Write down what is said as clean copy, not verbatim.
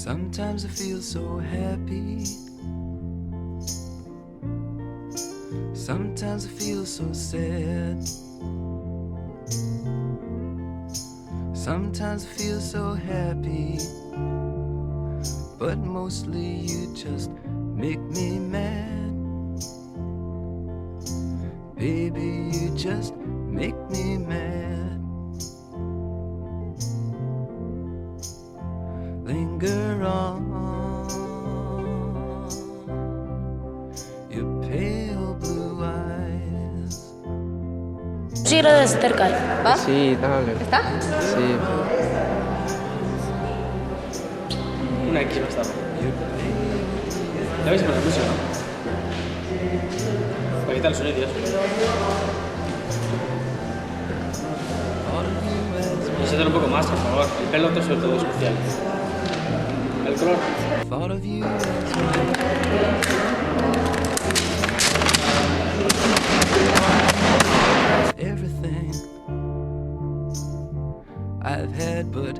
Sometimes I feel so happy. Sometimes I feel so sad. Sometimes I feel so happy, but mostly you just make me mad. Baby, you just make me mad. Linger on, your pale blue eyes. Giro de acercar, ¿va? Sí, dale. ¿Está? Sí. Una X no estaba. ¿Ya veis con la música, no? Para quitar el sonido y eso. Y siéntelo un poco más, por favor. El pelo todo sobre todo especial. El color. Thought of you as everything I've had, but